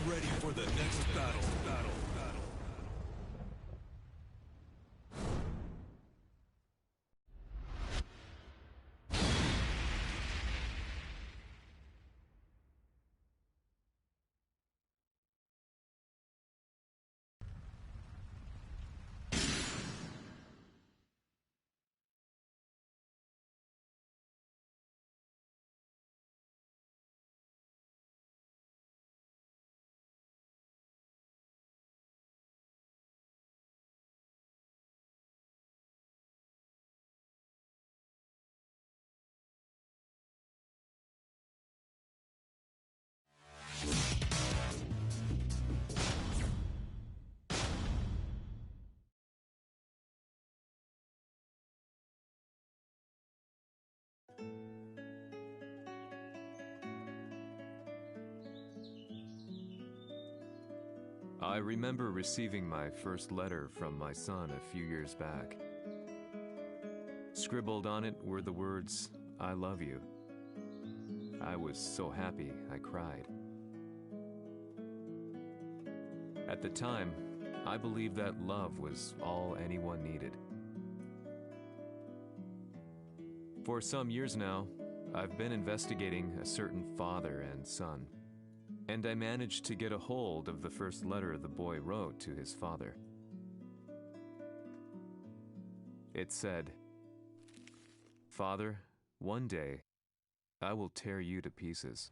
ready for the next battle. I remember receiving my first letter from my son a few years back. Scribbled on it were the words, "I love you." I was so happy I cried. At the time, I believed that love was all anyone needed. For some years now, I've been investigating a certain father and son, and I managed to get a hold of the first letter the boy wrote to his father. It said, "Father, one day, I will tear you to pieces."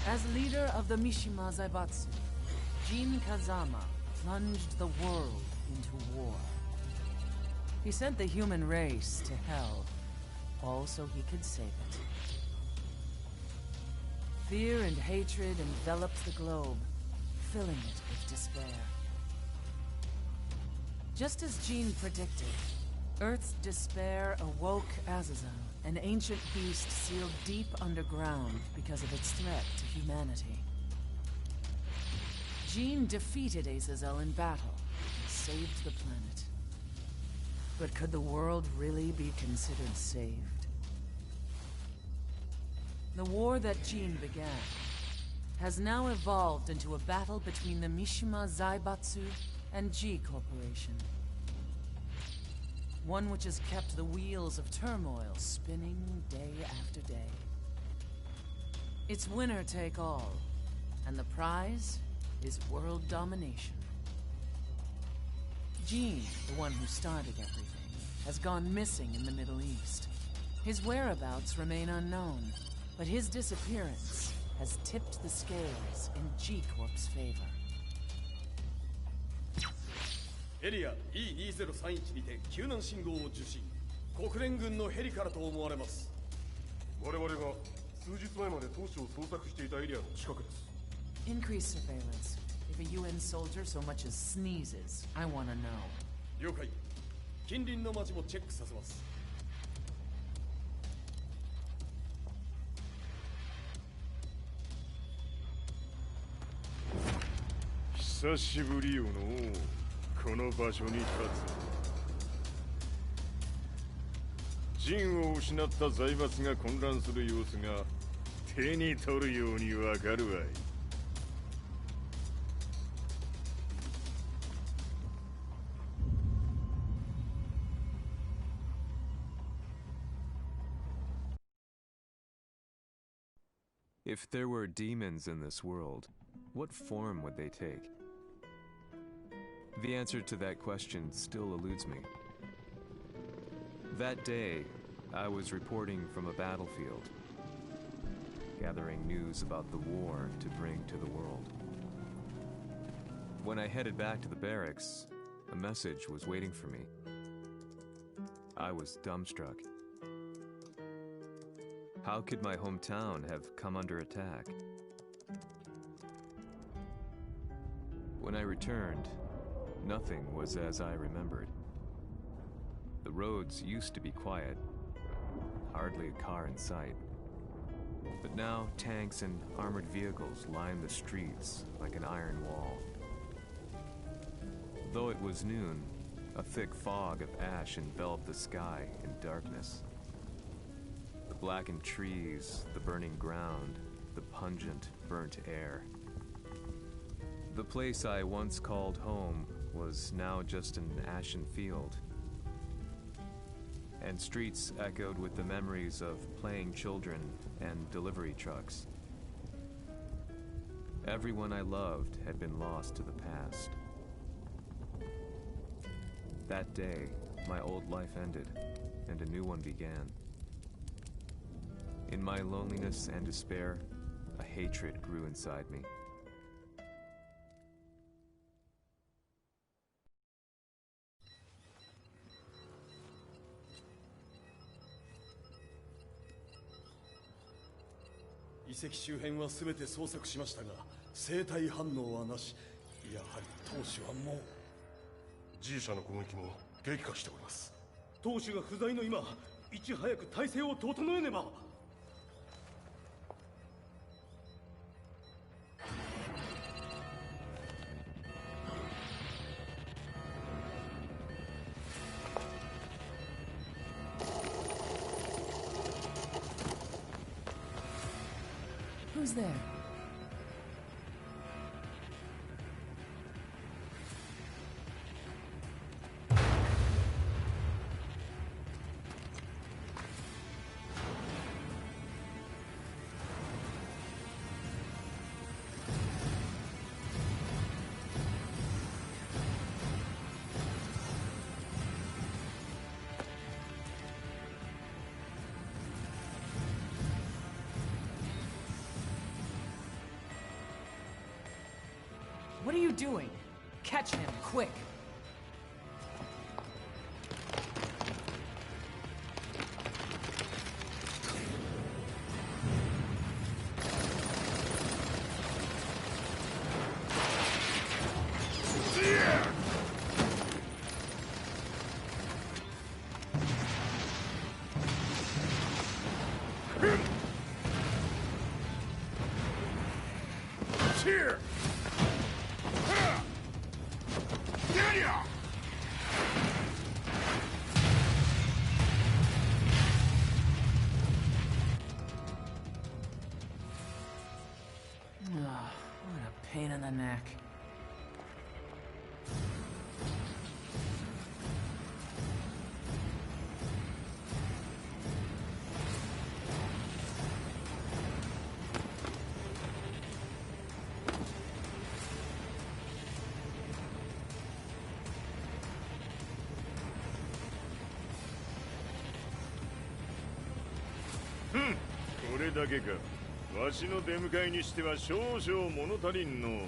As leader of the Mishima Zaibatsu, Jin Kazama plunged the world into war. He sent the human race to hell, all so he could save it. Fear and hatred enveloped the globe, filling it with despair. Just as Jin predicted, Earth's despair awoke Azazel, an ancient beast sealed deep underground because of its threat to humanity. Jean defeated Azazel in battle and saved the planet. But could the world really be considered saved? The war that Jean began has now evolved into a battle between the Mishima Zaibatsu and G Corporation. One which has kept the wheels of turmoil spinning day after day. It's winner take all, and the prize is world domination. Jean, the one who started everything, has gone missing in the Middle East. His whereabouts remain unknown, but his disappearance has tipped the scales in G Corp's favor. エリア E2031 にて救難信号を受信。国連軍のヘリからと思われます。我々が数日前まで当初を捜索していたエリアの近くです。 Increase surveillance. If a UN soldier so much as sneezes, I want to know. 了解。近隣の町もチェックさせます。久しぶりよのこの場所に立つ。陣を失った財閥が混乱する様子が手に取るようにわかるわい。If there were demons in this world, what form would they take? The answer to that question still eludes me. That day, I was reporting from a battlefield, gathering news about the war to bring to the world. When I headed back to the barracks, a message was waiting for me. I was dumbstruck. How could my hometown have come under attack? When I returned, nothing was as I remembered. The roads used to be quiet, hardly a car in sight. But now tanks and armored vehicles line the streets like an iron wall. Though it was noon, a thick fog of ash enveloped the sky in darkness. The blackened trees, the burning ground, the pungent, burnt air. The place I once called home was now just an ashen field. And streets echoed with the memories of playing children and delivery trucks. Everyone I loved had been lost to the past. That day, my old life ended, and a new one began. In my loneliness and despair, a hatred grew inside me.「遺跡周辺は全て捜索しましたが、生体反応はなし。やはり当主はもう。G 社の攻撃も激化しております。当主が不在の今、いち早く体制を整えねば。Who's there? What are you doing? Catch him, quick! the neck. Hmm. これだけか。わしの出迎えにしては少々物足りんの。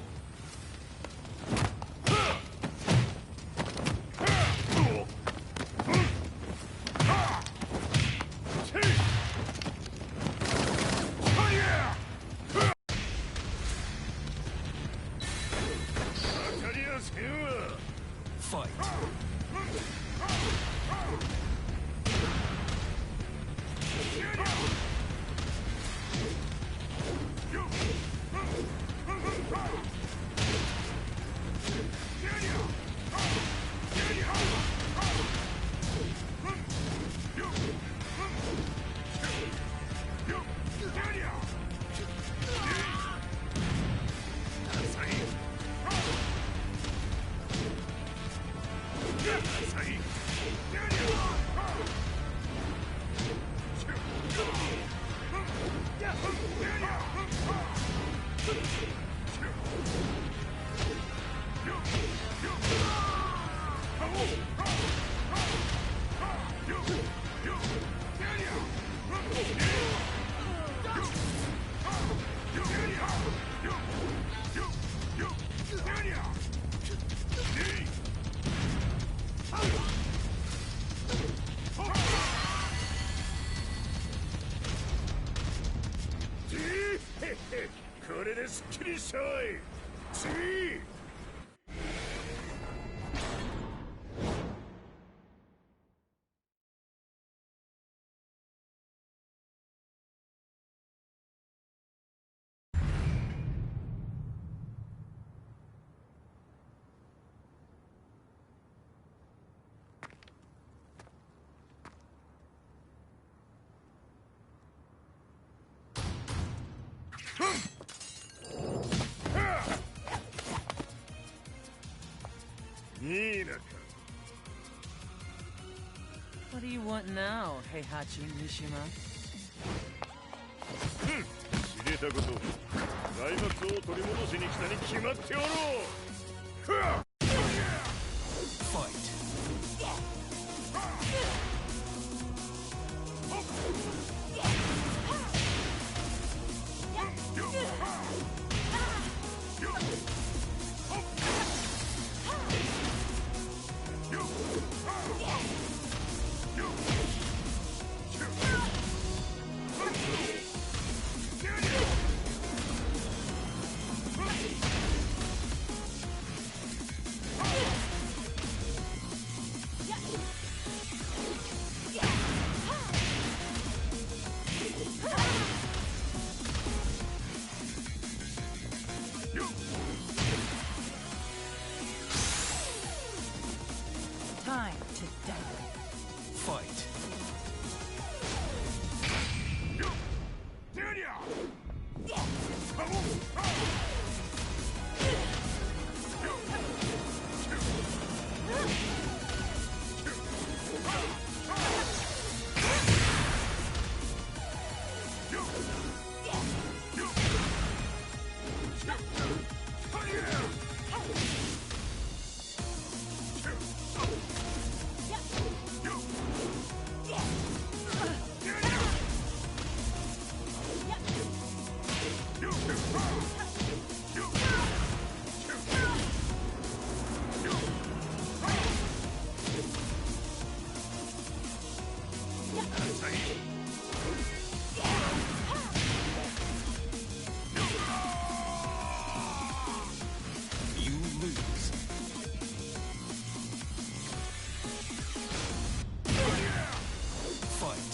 これですっきりしたわい。次。What do you want now, Heihachi Mishima? 知れたこと。財閥を取り戻しに来たに決まっておろう。Fight. Time to die. Fight. You lose. Fight.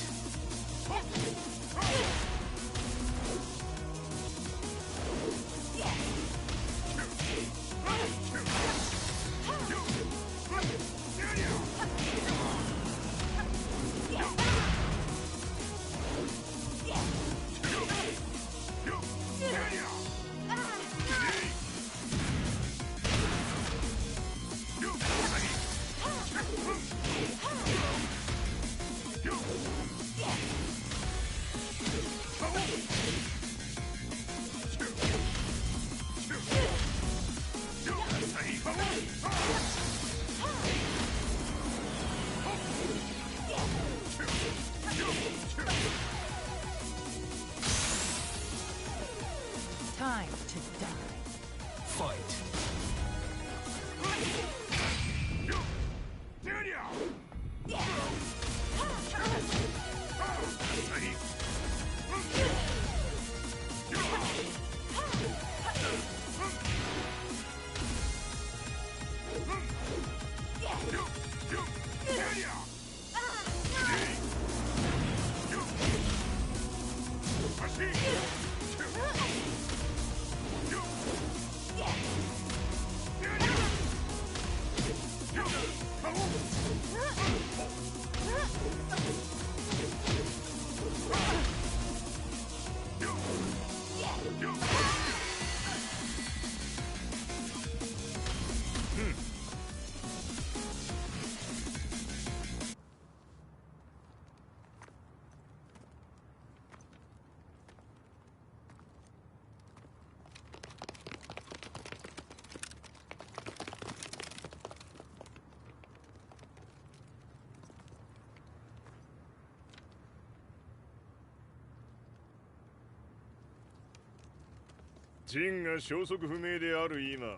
ジンが消息不明である今、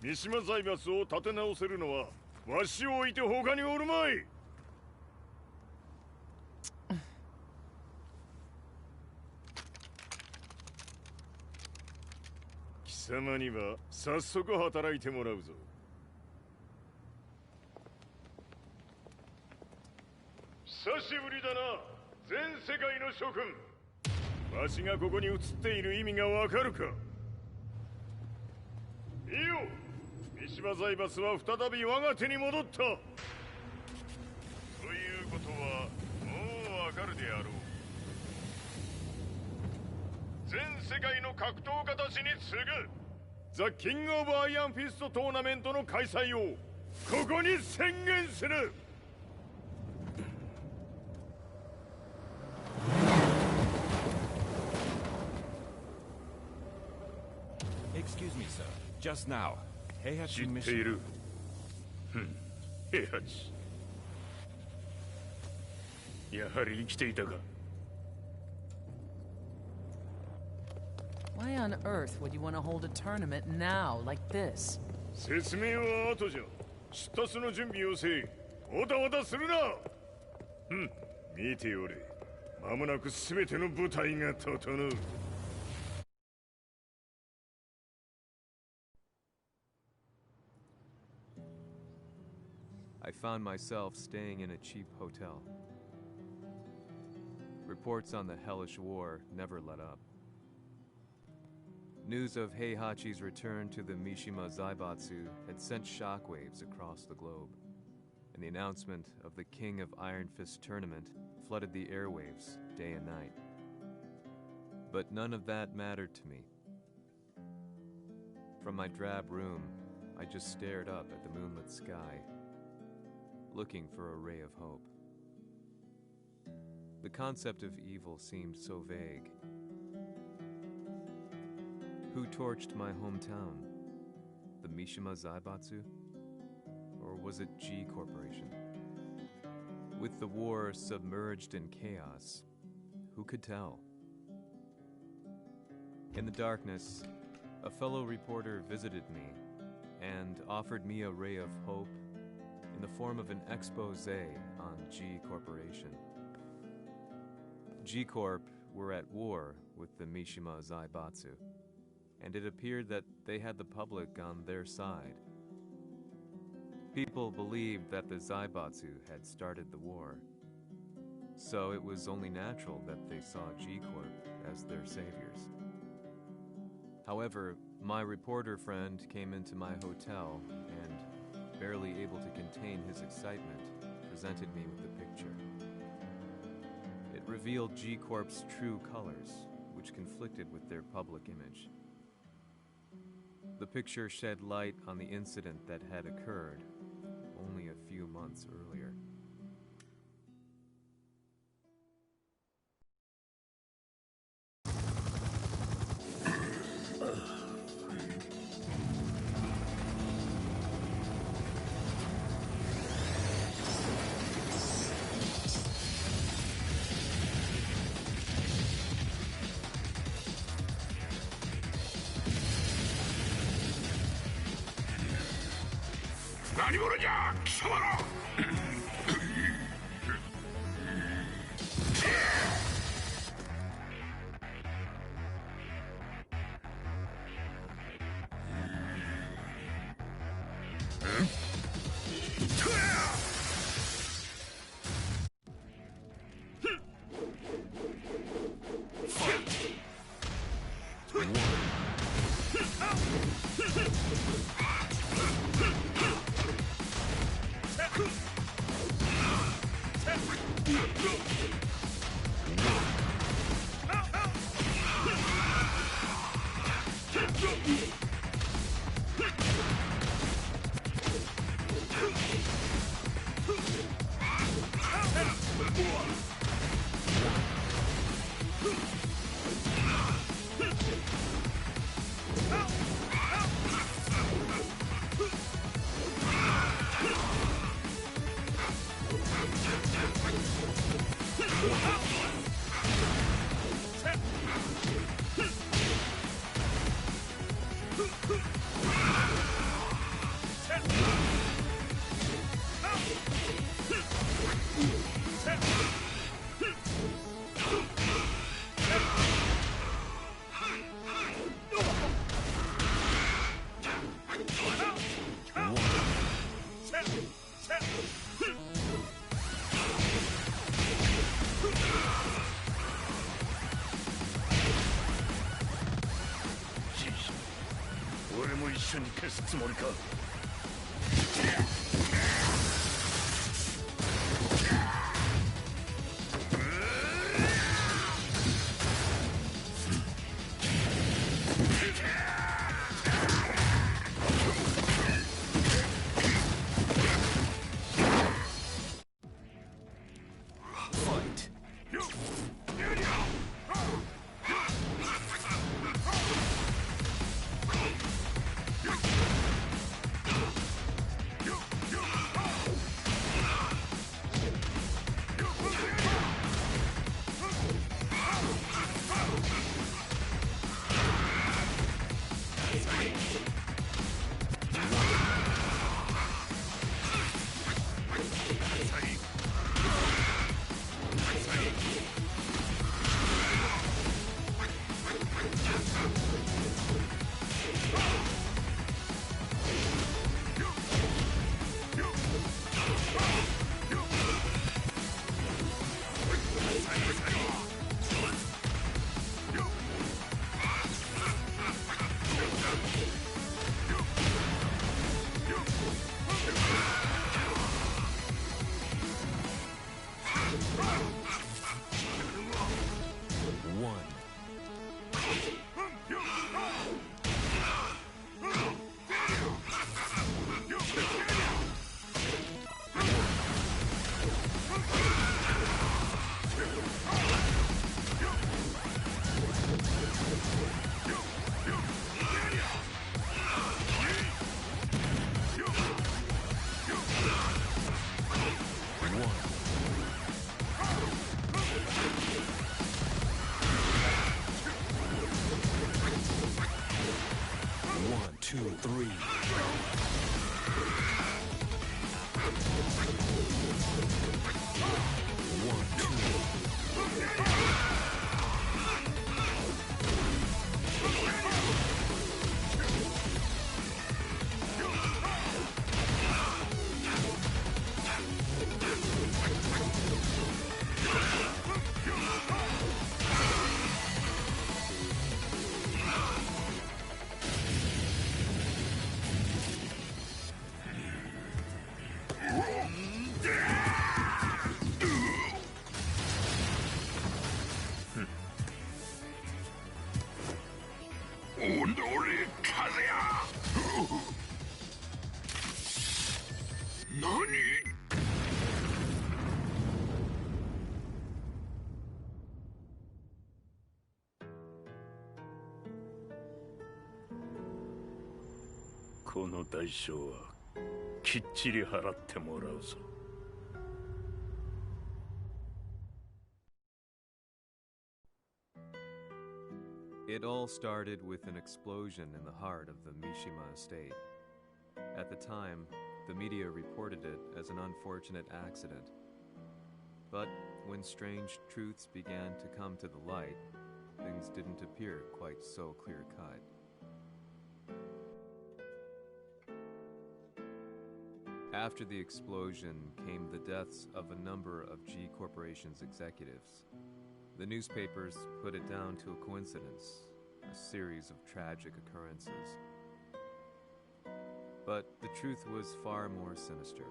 三島財閥を立て直せるのはわしを置いて他におるまい。貴様には早速働いてもらうぞ。久しぶりだな、全世界の諸君。わしがここに映っている意味がわかるか。いいよ、三島財閥は再び我が手に戻った。ということはもうわかるであろう。全世界の格闘家たちに次ぐザ・キング・オブ・アイアンフィストトーナメントの開催をここに宣言する。Excuse me, sir. Just now, 知っている。平八。やはり生きていたか。Why on earth would you want to hold a tournament now, like this? 説明は後じゃ。出立の準備をせい。おたおたするな。見ておれ。間もなく全ての部隊が整う。I found myself staying in a cheap hotel. Reports on the hellish war never let up. News of Heihachi's return to the Mishima Zaibatsu had sent shockwaves across the globe, and the announcement of the King of Iron Fist tournament flooded the airwaves day and night. But none of that mattered to me. From my drab room, I just stared up at the moonlit sky, looking for a ray of hope. The concept of evil seemed so vague. Who torched my hometown? The Mishima Zaibatsu? Or was it G Corporation? With the war submerged in chaos, who could tell? In the darkness, a fellow reporter visited me and offered me a ray of hope in the form of an expose on G Corporation. G Corp were at war with the Mishima Zaibatsu, and it appeared that they had the public on their side. People believed that the Zaibatsu had started the war, so it was only natural that they saw G Corp as their saviors. However, my reporter friend came into my hotel and, barely able to contain his excitement, presented me with the picture. It revealed G Corp's true colors, which conflicted with their public image. The picture shed light on the incident that had occurred only a few months earlier. 緒に消すつもりか。この代償はきっちり払ってもらうぞ。It all started with an explosion in the heart of the Mishima estate. At the time, the media reported it as an unfortunate accident. But when strange truths began to come to the light, things didn't appear quite so clear-cut. After the explosion came the deaths of a number of G Corporation's executives. The newspapers put it down to a coincidence, a series of tragic occurrences. But the truth was far more sinister.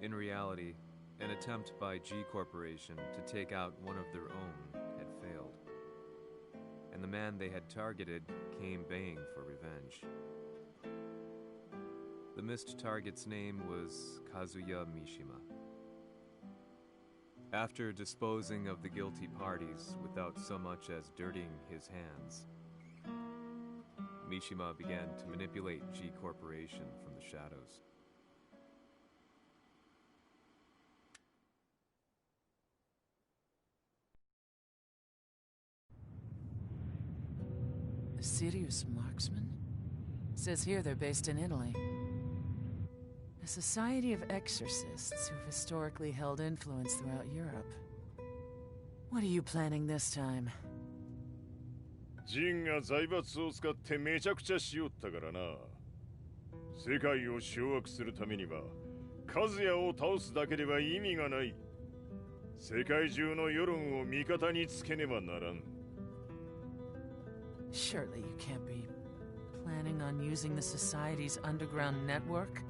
In reality, an attempt by G Corporation to take out one of their own had failed, and the man they had targeted came baying for revenge. The missed target's name was Kazuya Mishima. After disposing of the guilty parties without so much as dirtying his hands, Mishima began to manipulate G Corporation from the shadows. A serious marksman? Says here they're based in Italy. A society of exorcists who've historically held influence throughout Europe. What are you planning this time? ジンが財閥を使ってめちゃくちゃしよったからな。世界を掌握するためにはカズヤを倒すだけでは意味がない。世界中の世論を味方につけねばならん。 Surely you can't be planning on using the Society's underground network?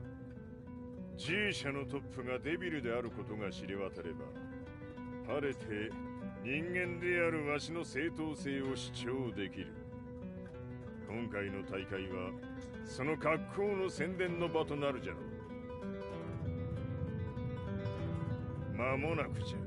G 社のトップがデビルであることが知れ渡れば、晴れて人間であるわしの正当性を主張できる。今回の大会はその格好の宣伝の場となるじゃろう。間もなくじゃ。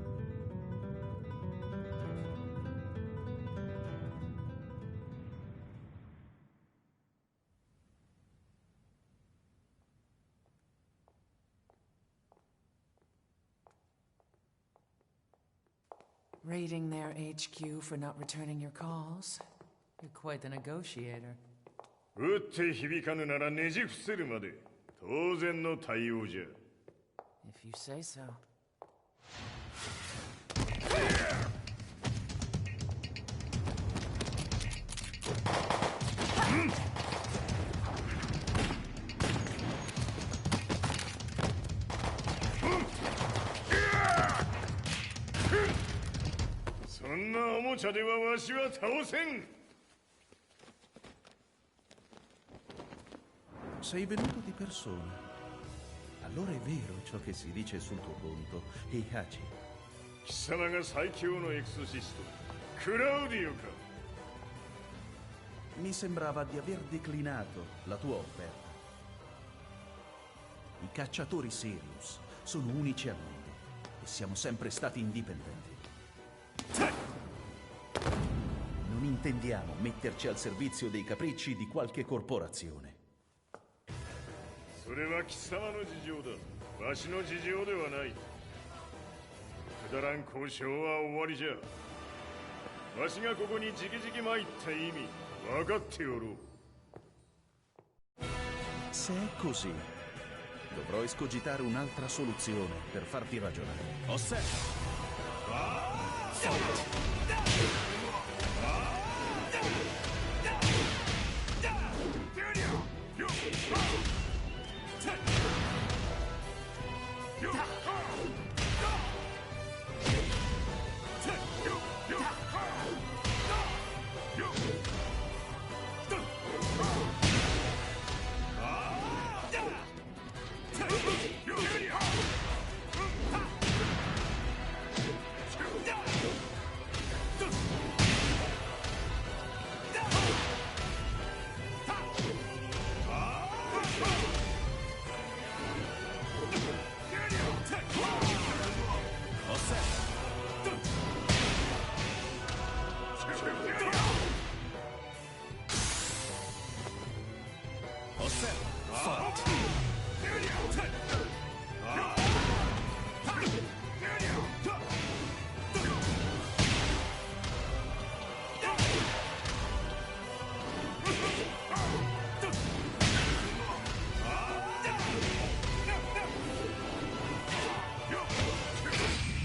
Raiding their HQ for not returning your calls? You're quite the negotiator. 打って響かぬならねじ伏せるまで当然の対応じゃ。If you say so. そんなおもちゃではわしは倒せん。 Sei venuto di persona. Allora è vero ciò che si dice sul tuo conto, Heihachi. 貴様が最強のエクソシスト、クラウディオか。 Mi sembrava di aver declinato la tua offerta. I cacciatori Sirius sono unici al mondo e siamo sempre stati indipendenti. Non intendiamo metterci al servizio dei capricci di qualche corporazione. それは貴様の事情だ。わしの事情ではない。くだらん交渉は終わりじゃ。わしがここに直々参った意味分かっておろう。 Se è così, dovrò escogitare un'altra soluzione per farti ragionare. Osserva!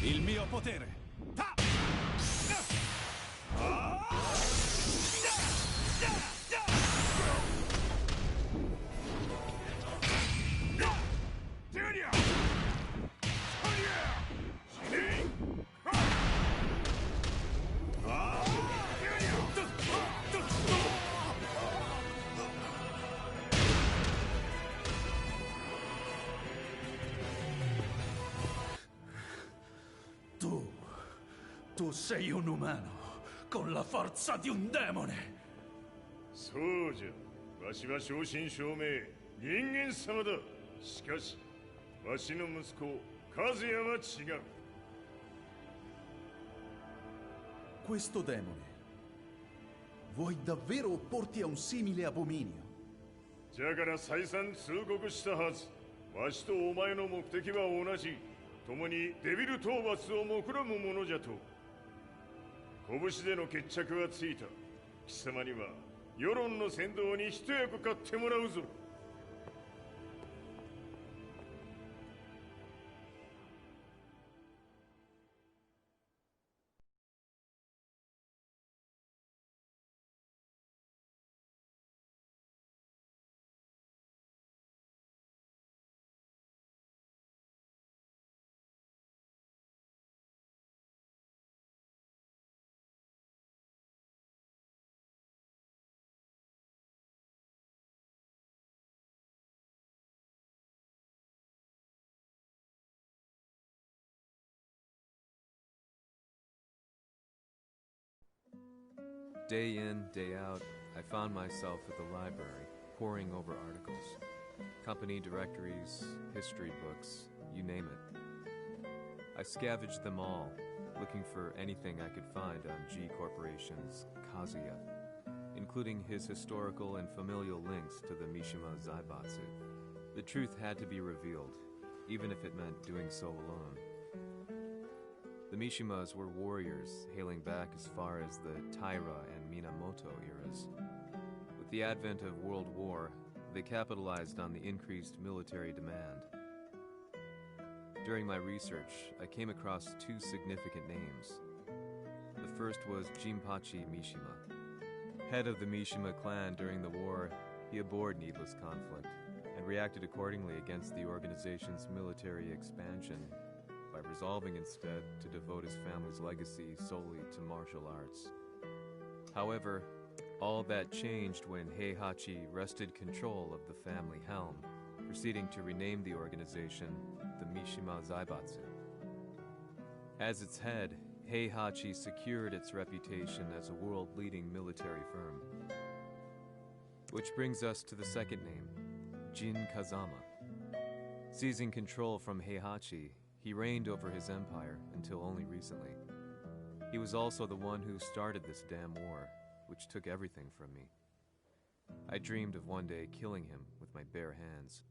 Il mio potere! Tu sei un umano, con la forza di un demone! そうじゃ。わしは正真正銘人間様だ。しかしわしの息子和也は違う。 Questo demone, vuoi davvero opporti a un simile abominio? じゃから再三通告したはず。わしとお前の目的は同じ。共にデビル討伐を目論むものじゃと。拳での決着はついた。貴様には世論の先導に一役買ってもらうぞ。Day in, day out, I found myself at the library, poring over articles. Company directories, history books, you name it. I scavenged them all, looking for anything I could find on G Corporation's Kazuya, including his historical and familial links to the Mishima Zaibatsu. The truth had to be revealed, even if it meant doing so alone. The Mishimas were warriors hailing back as far as the Taira and Minamoto eras. With the advent of World War, they capitalized on the increased military demand. During my research, I came across two significant names. The first was Jinpachi Mishima. Head of the Mishima clan during the war, he abhorred needless conflict and reacted accordingly against the organization's military expansion by resolving instead to devote his family's legacy solely to martial arts. However, all that changed when Heihachi wrested control of the family helm, proceeding to rename the organization the Mishima Zaibatsu. As its head, Heihachi secured its reputation as a world-leading military firm. Which brings us to the second name, Jin Kazama. Seizing control from Heihachi, he reigned over his empire until only recently. He was also the one who started this damn war, which took everything from me. I dreamed of one day killing him with my bare hands.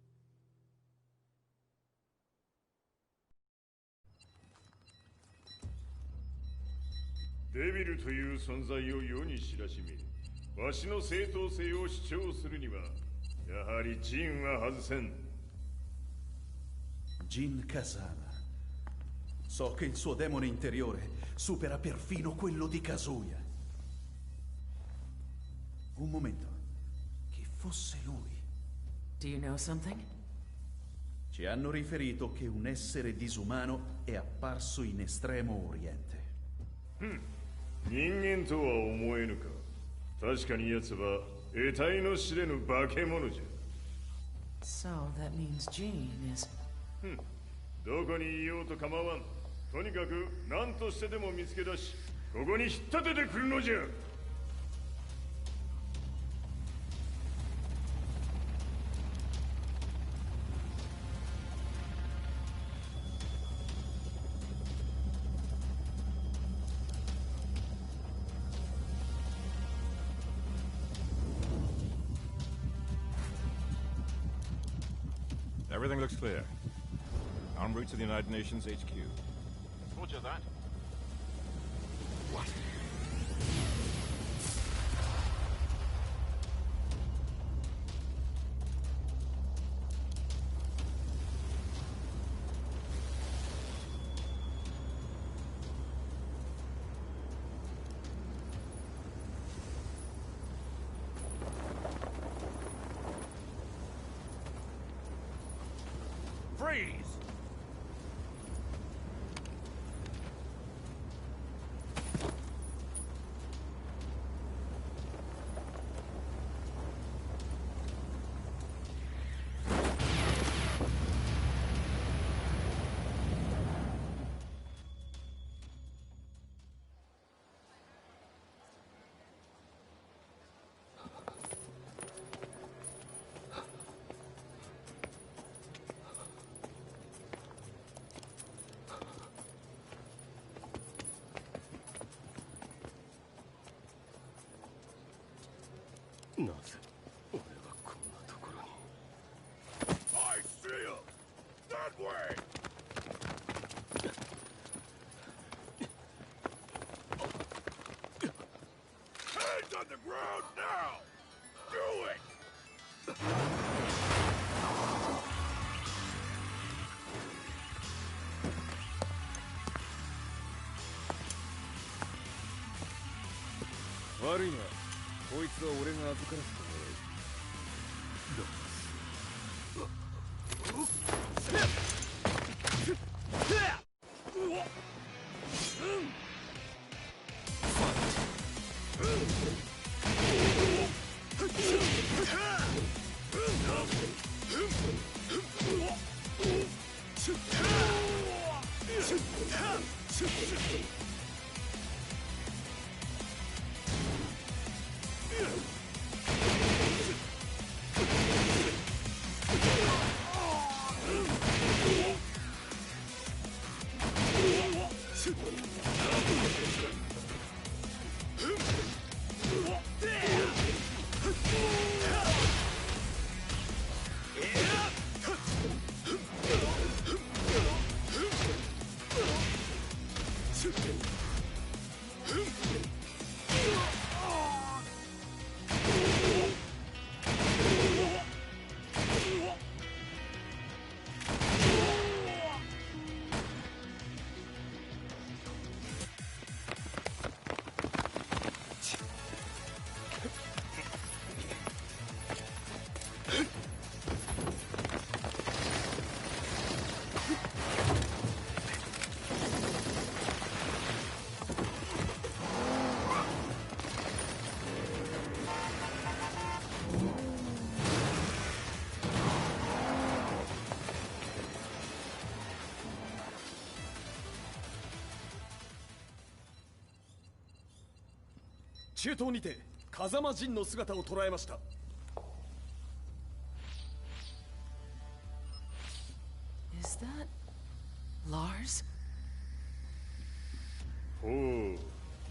Devil という存在を世に知らしめ、わしの正当性を主張するには、やはりジンは外せん。Jin Kazama. So che il suo demone interiore supera perfino quello di Kazuya. Un momento. Chi fosse lui? Do you know something? Ci hanno riferito che un essere disumano è apparso in Estremo Oriente. 人間とは思えぬか。確かに奴は得体の知れぬ化け物じゃ。So that means Jean is... どこにいようと構わん。とにかく何としてでも見つけ出し、ここに引っ立ててくるのじゃ。Everything looks clear. En route to the United Nations HQ. Roger that. What? Freeze! I see him! That way! Hands on the ground now! Do it! Worry not. こいつは俺が預からせてもらう。中東にて風間陣の姿を捉えました。Is that Lars? ほう、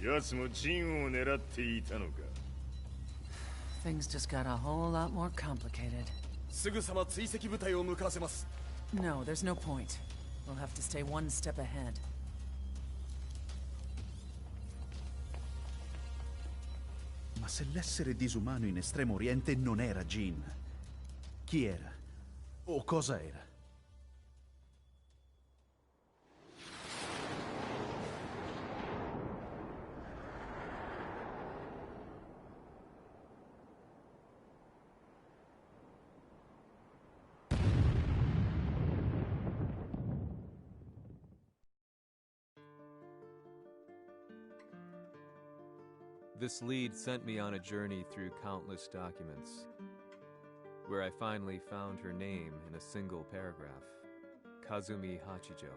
奴も陣を狙っていたのか。Things just got a whole lot more complicated. すぐさま追跡部隊を向かわせます。No, there's no point. We'll have to stay one step ahead. Ma se l'essere disumano in Estremo Oriente non era Jin, chi era? O cosa era? This lead sent me on a journey through countless documents, where I finally found her name in a single paragraph, Kazumi Hachijo.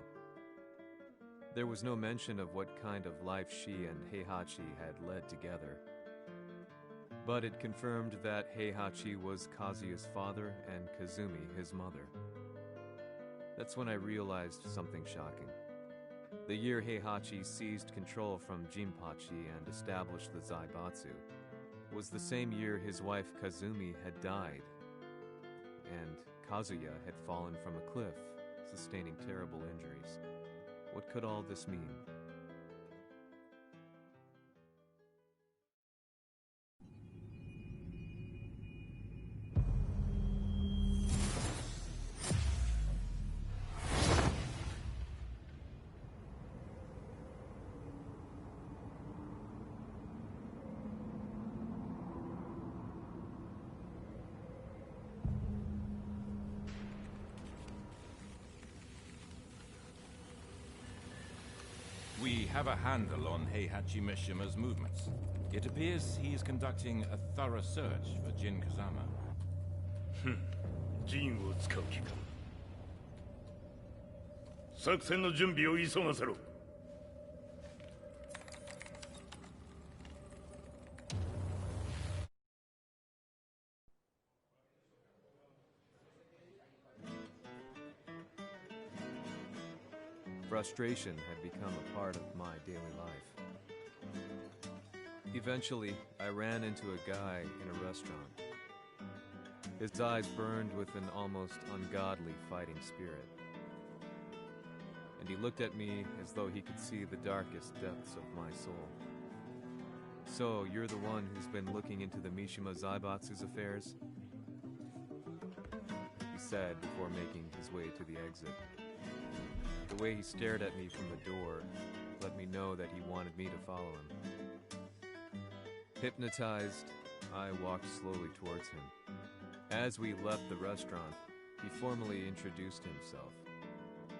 There was no mention of what kind of life she and Heihachi had led together, but it confirmed that Heihachi was Kazuya's father and Kazumi his mother. That's when I realized something shocking. The year Heihachi seized control from Jinpachi and established the Zaibatsu was the same year his wife Kazumi had died, and Kazuya had fallen from a cliff, sustaining terrible injuries. What could all this mean? We have a handle on Heihachi Mishima's movements. It appears he is conducting a thorough search for Jin Kazama. 陣を使う気か。作戦の準備を急がせろ。Frustration had become a part of my daily life. Eventually, I ran into a guy in a restaurant. His eyes burned with an almost ungodly fighting spirit. And he looked at me as though he could see the darkest depths of my soul. So, you're the one who's been looking into the Mishima Zaibatsu's affairs? He said before making his way to the exit. The way he stared at me from the door let me know that he wanted me to follow him. Hypnotized, I walked slowly towards him. As we left the restaurant, he formally introduced himself.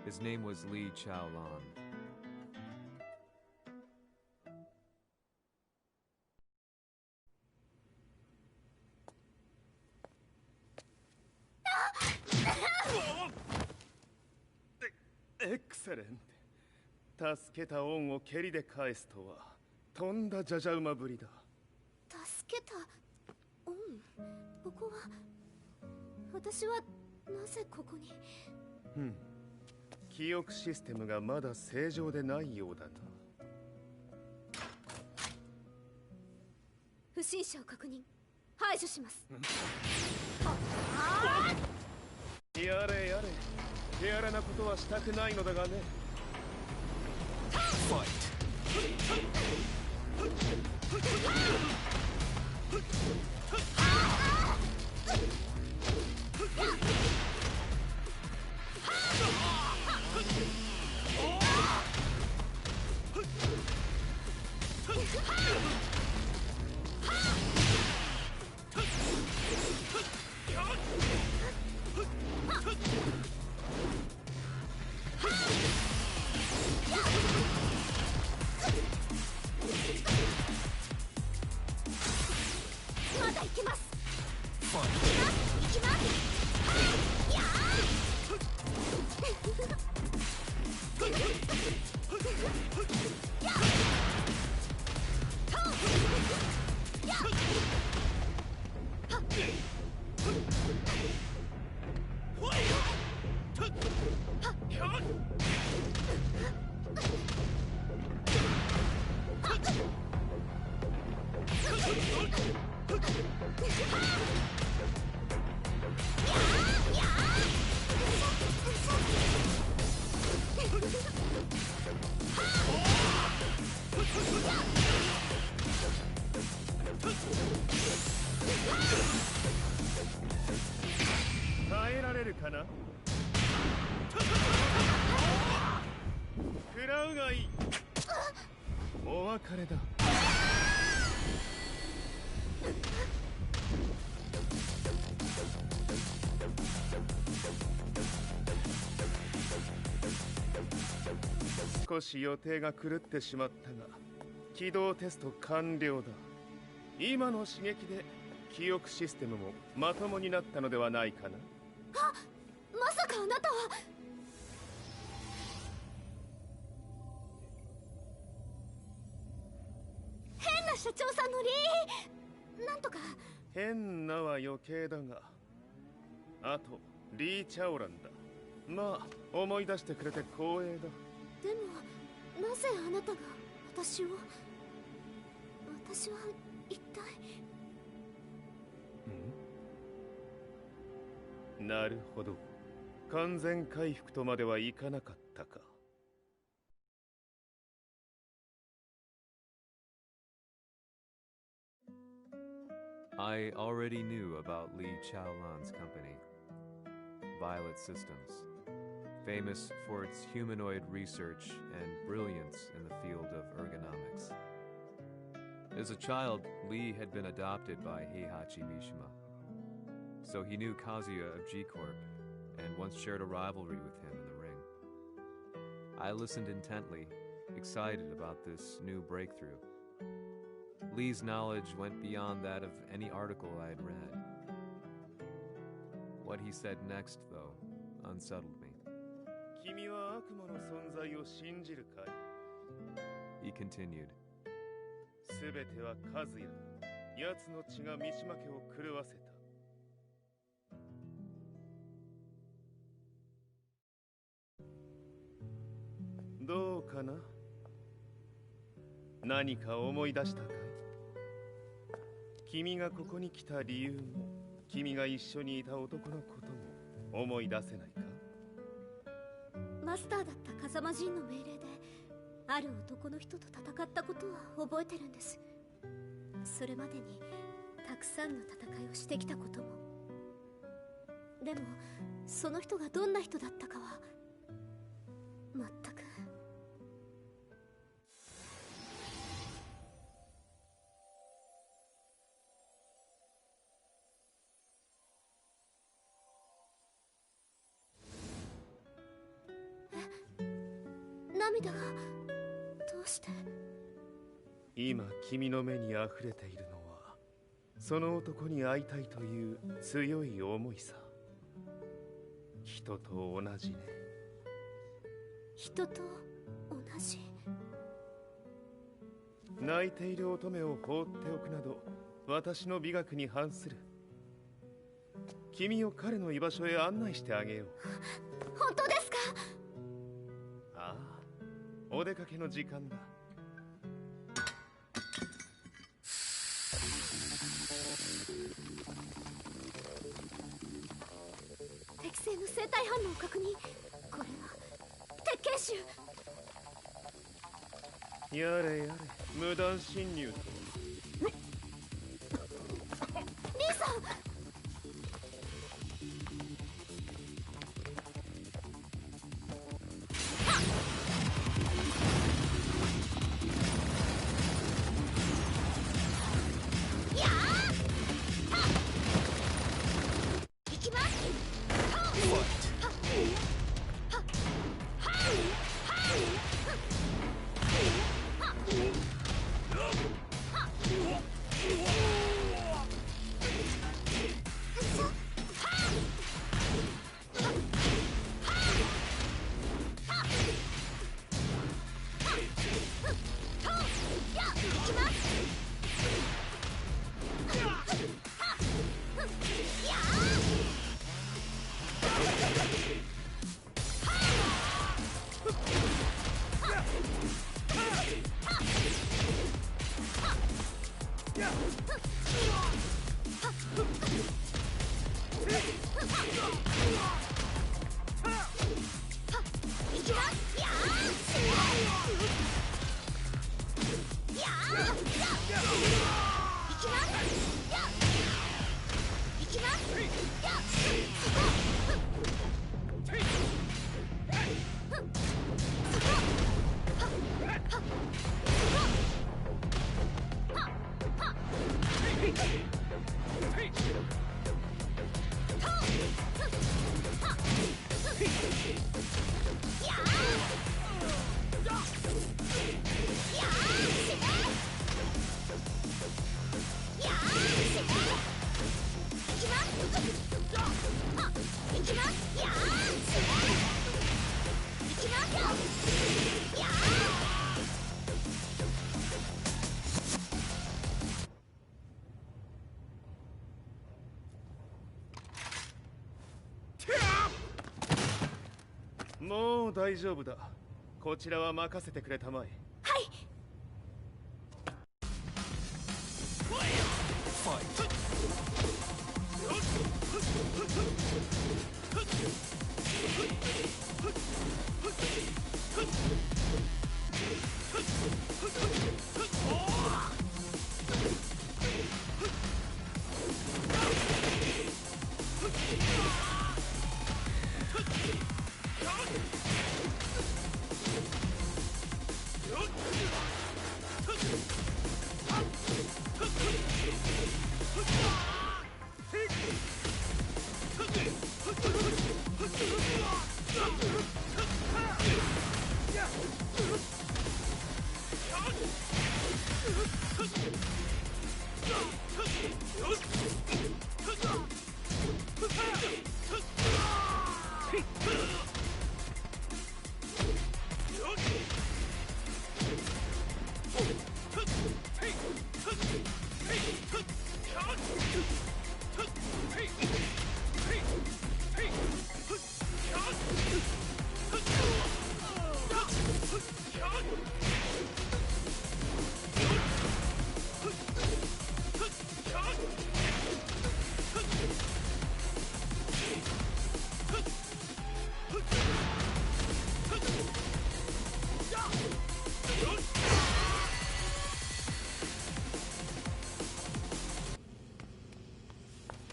His name was Li Chaolan. Excellent. 助けた恩を蹴りで返すとはとんだじゃじゃ馬ぶりだ。助けた恩。ここは私はなぜここに。記憶システムがまだ正常でないようだな。不審者を確認。排除します。やれやれ、手荒なことはしたくないのだがね。まだ行けます。行きます。や耐えられるかな。食らうがいい。お別れだ。少し予定が狂ってしまったが、起動テスト完了だ。今の刺激で記憶システムもまともになったのではないかな。まさかあなたは。変な社長さんのなんとか。変なは余計だが、あとリー・チャオランだ。まあ思い出してくれて光栄だ。でもなぜあなたが私を。私は一体。なるほど、完全回復とまではいかなかったか。I already knew about Li Chaolan's company, Violet Systems, famous for its humanoid research and brilliance in the field of ergonomics. As a child, Li had been adopted by Heihachi Mishima, so he knew Kazuya of G-Corp and once shared a rivalry with him in the ring. I listened intently, excited about this new breakthrough. Lee's knowledge went beyond that of any article I had read. What he said next, though, unsettled me. 君は悪魔の存在を信じるかい? He continued. すべてはカズヤだ。奴の血が三島家を狂わせた。どうかな？何か思い出したかい？君がここに来た理由も、君が一緒にいた男のことも思い出せないか？マスターだった風間陣の命令である男の人と戦ったことは覚えてるんです。それまでにたくさんの戦いをしてきたことも。でもその人がどんな人だったかは全く。涙がどうして。今君の目に溢れているのはその男に会いたいという強い思いさ。人と同じね。人と同じ。泣いている乙女を放っておくなど私の美学に反する。君を彼の居場所へ案内してあげよう。本当ですか？お出かけの時間だ。適正の生体反応を確認。これは鉄拳臭。やれやれ、無断侵入と。リーさん。もう大丈夫だ。こちらは任せてくれたまえ。はい。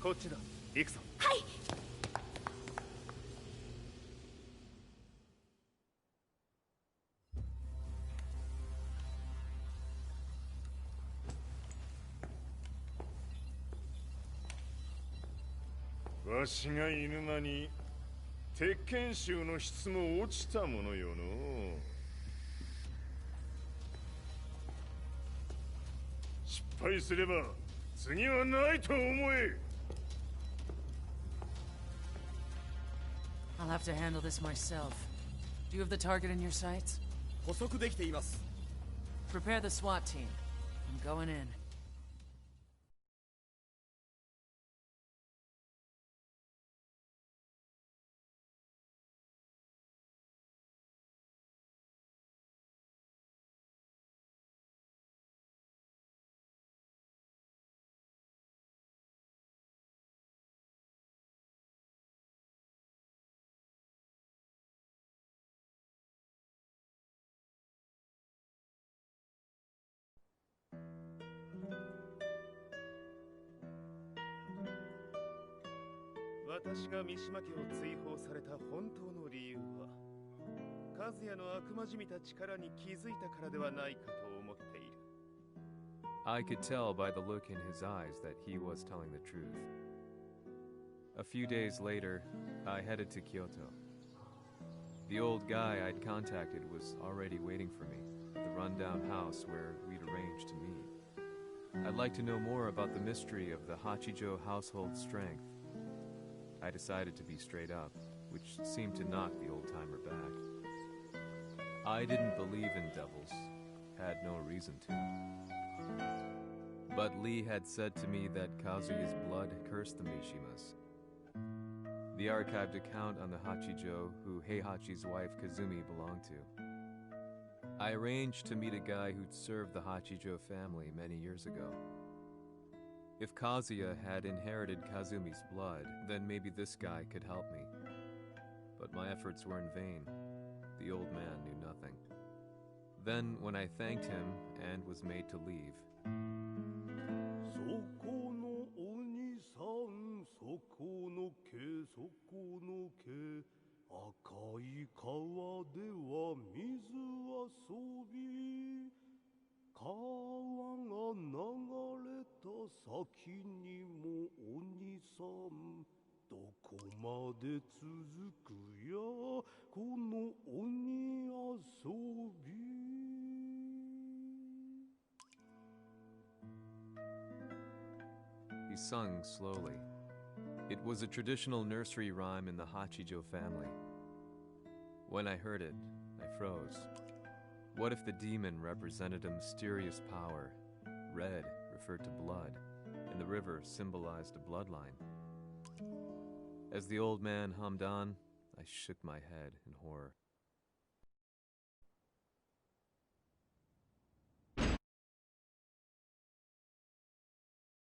こっちだ。行くぞ。はい。わしが犬間に鉄拳衆の質も落ちたものよの。失敗すれば次はないと思え。I'll have to handle this myself. Do you have the target in your sights? 捕捉できています。 Prepare the SWAT team. I'm going in. 私が三島家を追放された本当の理由は和也の悪魔じみた力に気づいたからではないかと思っている。 I could tell by the look in his eyes that he was telling the truth. A few days later, I headed to Kyoto. The old guy I'd contacted was already waiting for me at the rundown house where we'd arranged to meet. I'd like to know more about the mystery of the Hachijo household strength. I decided to be straight up, which seemed to knock the old-timer back. I didn't believe in devils, had no reason to. But Lee had said to me that Kazuya's blood cursed the Mishimas. The archived account on the Hachijo who Heihachi's wife Kazumi belonged to. I arranged to meet a guy who'd served the Hachijo family many years ago. If Kazuya had inherited Kazumi's blood, then maybe this guy could help me. But my efforts were in vain. The old man knew nothing. Then, when I thanked him and was made to leave, he sung slowly. It was a traditional nursery rhyme in the Hachijo family. When I heard it, I froze. What if the demon represented a mysterious power? Red referred to blood, and the river symbolized a bloodline. As the old man hummed on, I shook my head in horror.